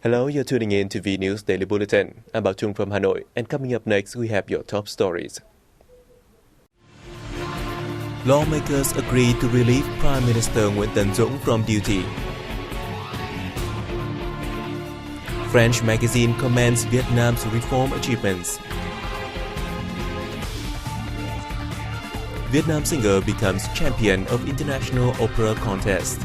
Hello, you're tuning in to VNA News Daily Bulletin. I'm Bảo Trung from Hanoi, and coming up next, we have your top stories. Lawmakers agree to relieve Prime Minister Nguyễn Tấn Dũng from duty. French magazine commends Vietnam's reform achievements. Vietnam singer becomes champion of international opera contest.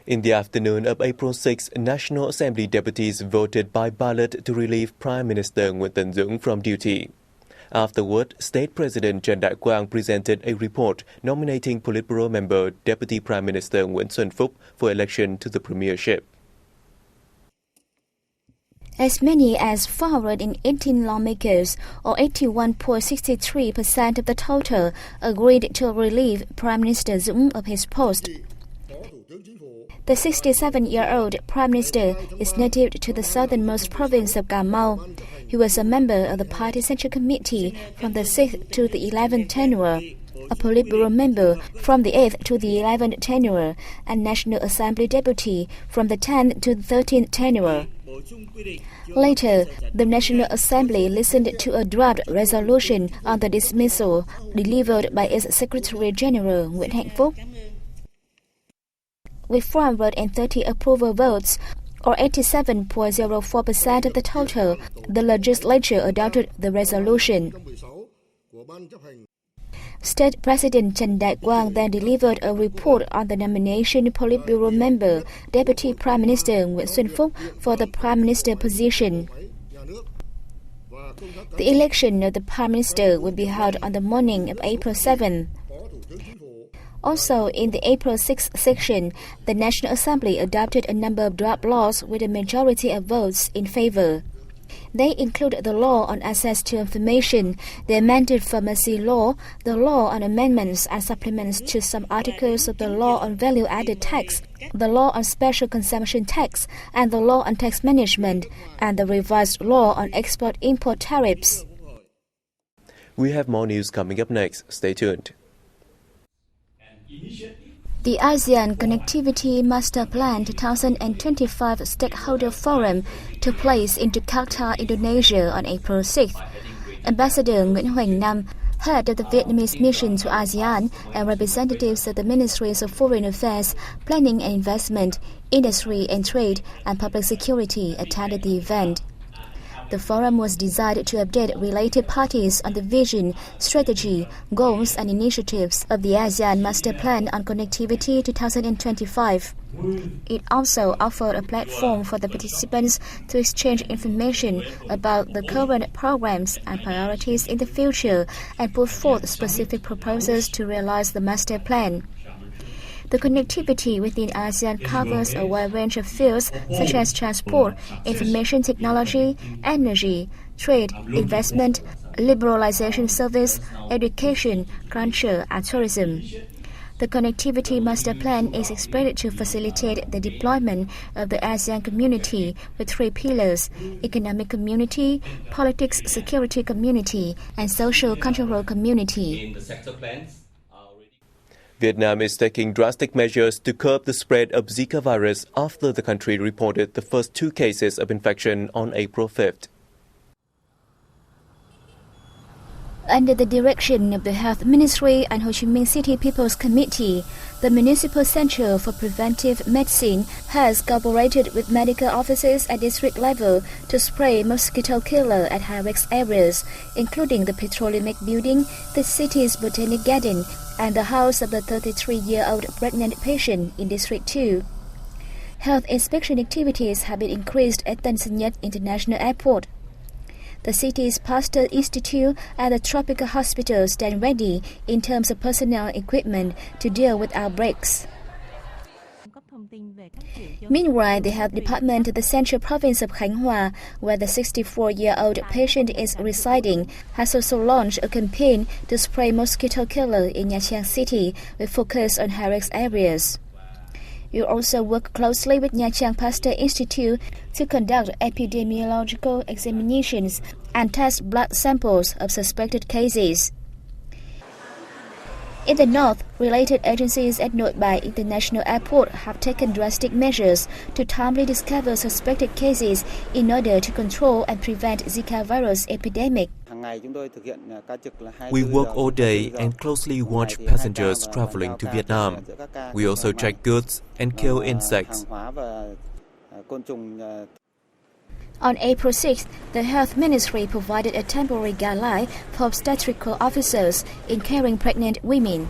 In the afternoon of April 6, National Assembly deputies voted by ballot to relieve Prime Minister Nguyễn Tấn Dũng from duty. Afterward, State President Trần Đại Quang presented a report nominating Politburo member Deputy Prime Minister Nguyễn Xuân Phúc for election to the premiership. As many as 418 lawmakers, or 81.63% of the total, agreed to relieve Prime Minister Dũng of his post. The 67-year-old Prime Minister is native to the southernmost province of Cà Mau. He was a member of the Party Central Committee from the 6th to the 11th tenure, a Politburo member from the 8th to the 11th tenure, and National Assembly deputy from the 10th to the 13th tenure. Later, the National Assembly listened to a draft resolution on the dismissal delivered by its Secretary General Nguyễn Hạnh Phúc. With 430 approval votes, or 87.04% of the total, the legislature adopted the resolution. State President Trần Đại Quang then delivered a report on the nomination of Politburo member, Deputy Prime Minister Nguyễn Xuân Phúc for the Prime Minister position. The election of the Prime Minister will be held on the morning of April 7. Also, in the April 6 session, the National Assembly adopted a number of draft laws with a majority of votes in favor. They include the law on access to information, the amended pharmacy law, the law on amendments and supplements to some articles of the law on value-added tax, the law on special consumption tax, and the law on tax management, and the revised law on export-import tariffs. We have more news coming up next. Stay tuned. The ASEAN Connectivity Master Plan 2025 Stakeholder Forum took place in Jakarta, Indonesia on April 6. Ambassador Nguyễn Hoành Nam, head of the Vietnamese mission to ASEAN, and representatives of the Ministries of Foreign Affairs, Planning and Investment, Industry and Trade, and Public Security attended the event. The forum was designed to update related parties on the vision, strategy, goals and initiatives of the ASEAN Master Plan on Connectivity 2025. It also offered a platform for the participants to exchange information about the current programs and priorities in the future and put forth specific proposals to realize the Master Plan. The connectivity within ASEAN covers a wide range of fields such as transport, information technology, energy, trade, investment, liberalization service, education, culture, and tourism. The Connectivity Master Plan is expected to facilitate the deployment of the ASEAN community with three pillars: economic community, politics security community, and social cultural community. Vietnam is taking drastic measures to curb the spread of Zika virus after the country reported the first 2 cases of infection on April 5th. Under the direction of the Health Ministry and Ho Chi Minh City People's Committee, the Municipal Center for Preventive Medicine has cooperated with medical officers at district level to spray mosquito killer at high-risk areas, including the Petrolimic Building, the city's Botanic Garden, and the house of the 33-year-old pregnant patient in District 2. Health inspection activities have been increased at Tân Sơn Nhất International Airport. The city's Pasteur Institute and the Tropical Hospital stand ready in terms of personnel equipment to deal with outbreaks. Meanwhile, the Health Department of the Central Province of Khánh Hòa, where the 64-year-old patient is residing, has also launched a campaign to spray mosquito killer in Nha Trang City with focus on high-risk areas. We also work closely with Nha Trang Pasteur Institute to conduct epidemiological examinations and test blood samples of suspected cases. In the north, related agencies at Nội Bài International Airport have taken drastic measures to timely discover suspected cases in order to control and prevent Zika virus epidemic. We work all day and closely watch passengers traveling to Vietnam. We also check goods and kill insects. On April 6th, the Health Ministry provided a temporary guideline for obstetrical officers in caring pregnant women.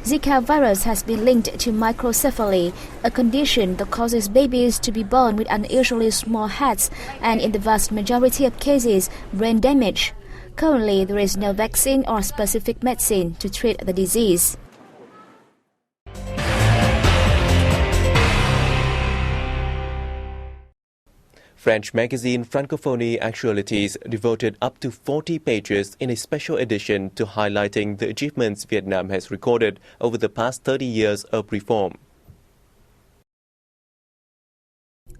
Zika virus has been linked to microcephaly, a condition that causes babies to be born with unusually small heads and, in the vast majority of cases, brain damage. Currently, there is no vaccine or specific medicine to treat the disease. French magazine Francophonie Actualities devoted up to 40 pages in a special edition to highlighting the achievements Vietnam has recorded over the past 30 years of reform.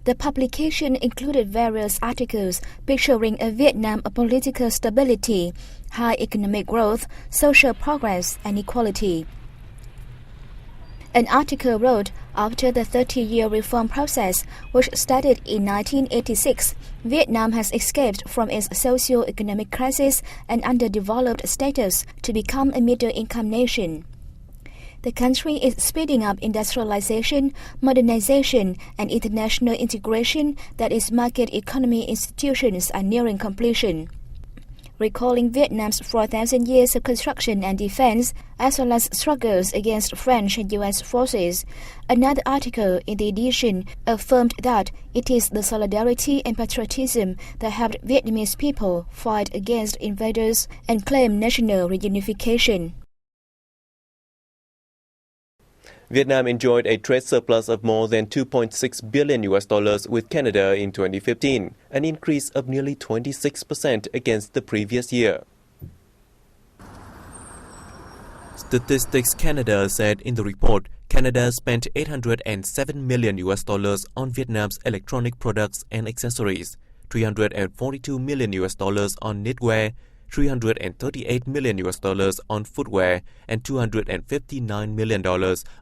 The publication included various articles picturing a Vietnam of political stability, high economic growth, social progress, and equality. An article wrote after the 30-year reform process, which started in 1986, Vietnam has escaped from its socio-economic crisis and underdeveloped status to become a middle-income nation. The country is speeding up industrialization, modernization, and international integration that its market economy institutions are nearing completion. Recalling Vietnam's 4,000 years of construction and defense, as well as struggles against French and U.S. forces, another article in the edition affirmed that it is the solidarity and patriotism that helped Vietnamese people fight against invaders and claim national reunification. Vietnam enjoyed a trade surplus of more than $2.6 billion with Canada in 2015, an increase of nearly 26% against the previous year. Statistics Canada said in the report, Canada spent $807 million on Vietnam's electronic products and accessories, $342 million on knitwear, $338 million on footwear, and $259 million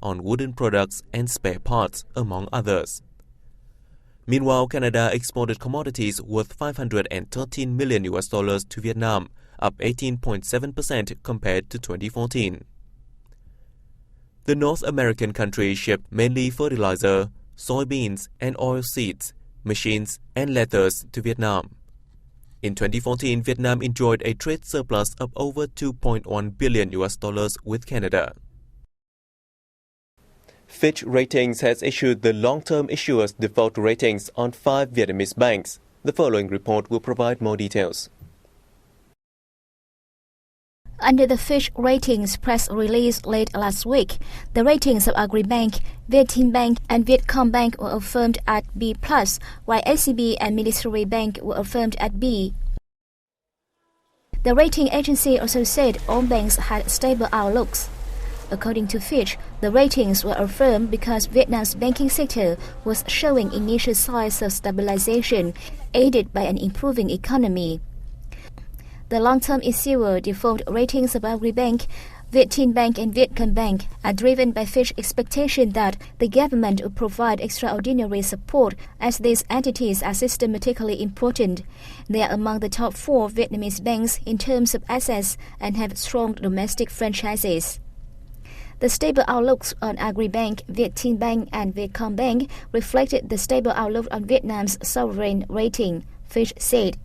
on wooden products and spare parts, among others. Meanwhile, Canada exported commodities worth $513 million to Vietnam, up 18.7% compared to 2014. The North American country shipped mainly fertilizer, soybeans, and oilseeds, machines, and leathers to Vietnam. In 2014, Vietnam enjoyed a trade surplus of over $2.1 billion with Canada. Fitch Ratings has issued the long-term issuers default ratings on 5 Vietnamese banks. The following report will provide more details. Under the Fitch Ratings press release late last week, the ratings of Agribank, Vietinbank, and Vietcombank were affirmed at B+, while SCB and Military Bank were affirmed at B. The rating agency also said all banks had stable outlooks. According to Fitch, the ratings were affirmed because Vietnam's banking sector was showing initial signs of stabilization, aided by an improving economy. The long-term issuer default ratings of Agribank, Vietinbank, and Vietcombank are driven by Fitch's expectation that the government will provide extraordinary support as these entities are systematically important. They are among the top 4 Vietnamese banks in terms of assets and have strong domestic franchises. The stable outlooks on Agribank, Vietinbank, and Vietcombank reflected the stable outlook on Vietnam's sovereign rating, Fitch said.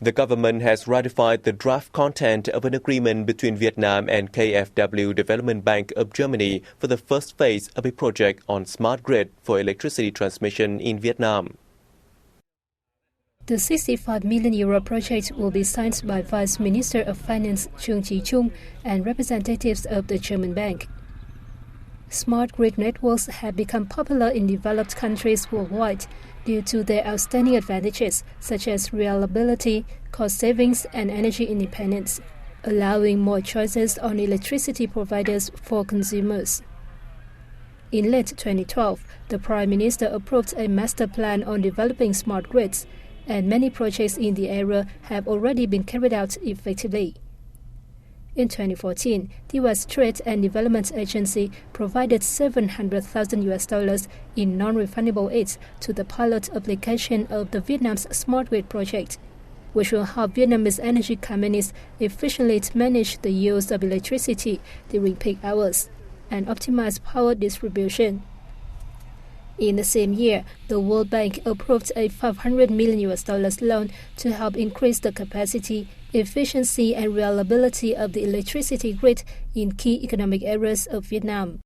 The government has ratified the draft content of an agreement between Vietnam and KfW Development Bank of Germany for the first phase of a project on smart grid for electricity transmission in Vietnam. The €65 million project will be signed by Vice Minister of Finance Trương Chí Trung and representatives of the German bank. Smart grid networks have become popular in developed countries worldwide due to their outstanding advantages such as reliability, cost savings, and energy independence, allowing more choices on electricity providers for consumers. In late 2012, the Prime Minister approved a master plan on developing smart grids, and many projects in the area have already been carried out effectively. In 2014, the U.S. Trade and Development Agency provided $700,000 in non-refundable aid to the pilot application of the Vietnam's smart grid project, which will help Vietnamese energy companies efficiently manage the use of electricity during peak hours and optimize power distribution. In the same year, the World Bank approved a $500 million loan to help increase the capacity, efficiency, and reliability of the electricity grid in key economic areas of Vietnam.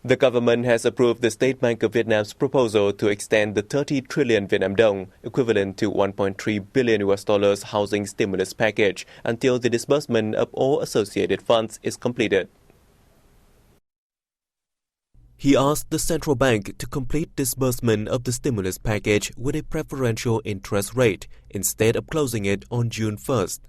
The government has approved the State Bank of Vietnam's proposal to extend the 30 trillion Vietnam dong, equivalent to $1.3 billion housing stimulus package, until the disbursement of all associated funds is completed. He asked the central bank to complete disbursement of the stimulus package with a preferential interest rate instead of closing it on June 1st.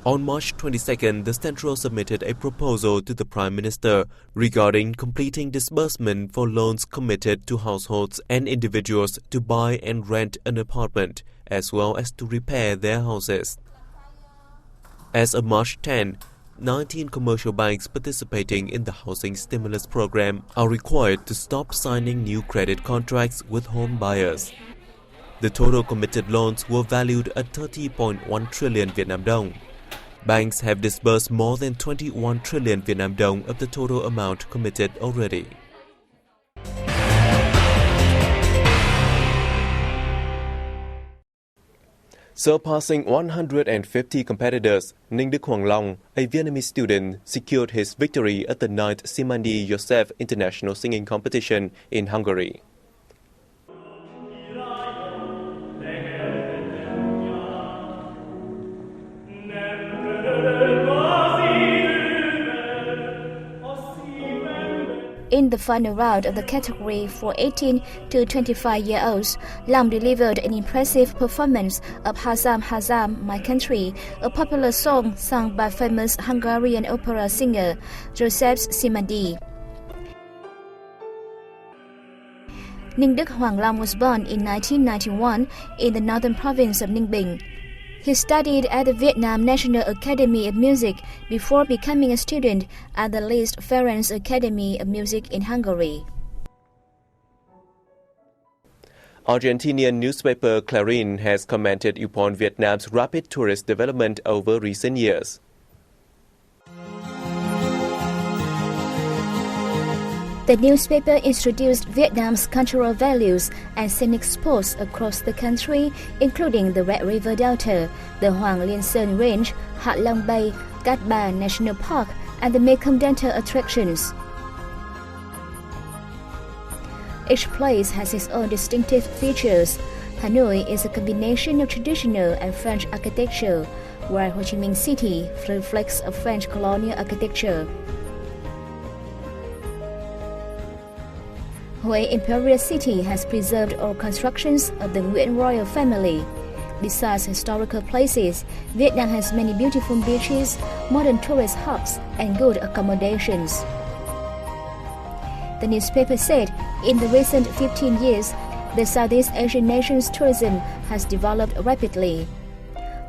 On March 22nd, the Central submitted a proposal to the Prime Minister regarding completing disbursement for loans committed to households and individuals to buy and rent an apartment, as well as to repair their houses. As of March 10, 19 commercial banks participating in the housing stimulus program are required to stop signing new credit contracts with home buyers. The total committed loans were valued at 30.1 trillion Vietnam dong. Banks have disbursed more than 21 trillion Vietnam dong of the total amount committed already. Surpassing 150 competitors, Ninh Đức Hoàng Long, a Vietnamese student, secured his victory at the 9th Simandi Joseph International Singing Competition in Hungary. In the final round of the category for 18 to 25-year-olds, Long delivered an impressive performance of Hazam Hazam, My Country, a popular song sung by famous Hungarian opera singer Joseph Simandi. Ninh Đức Hoàng Long was born in 1991 in the northern province of Ninh Bình. He studied at the Vietnam National Academy of Music before becoming a student at the Liszt Ferenc Academy of Music in Hungary. Argentinian newspaper Clarín has commented upon Vietnam's rapid tourist development over recent years. The newspaper introduced Vietnam's cultural values and scenic spots across the country, including the Red River Delta, the Hoàng Liên Sơn Range, Hạ Long Bay, Cat Ba National Park, and the Mekong Delta attractions. Each place has its own distinctive features. Hanoi is a combination of traditional and French architecture, while Ho Chi Minh City reflects a French colonial architecture. Hue Imperial City has preserved all constructions of the Nguyen royal family. Besides historical places, Vietnam has many beautiful beaches, modern tourist hubs, and good accommodations. The newspaper said, in the recent 15 years, the Southeast Asian nation's tourism has developed rapidly.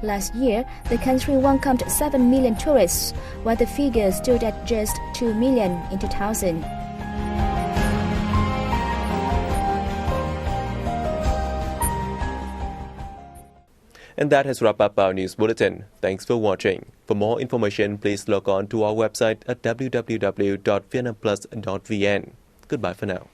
Last year, the country welcomed 7 million tourists, while the figure stood at just 2 million in 2000. And that has wrapped up our news bulletin. Thanks for watching. For more information, please log on to our website at www.vietnamplus.vn. Goodbye for now.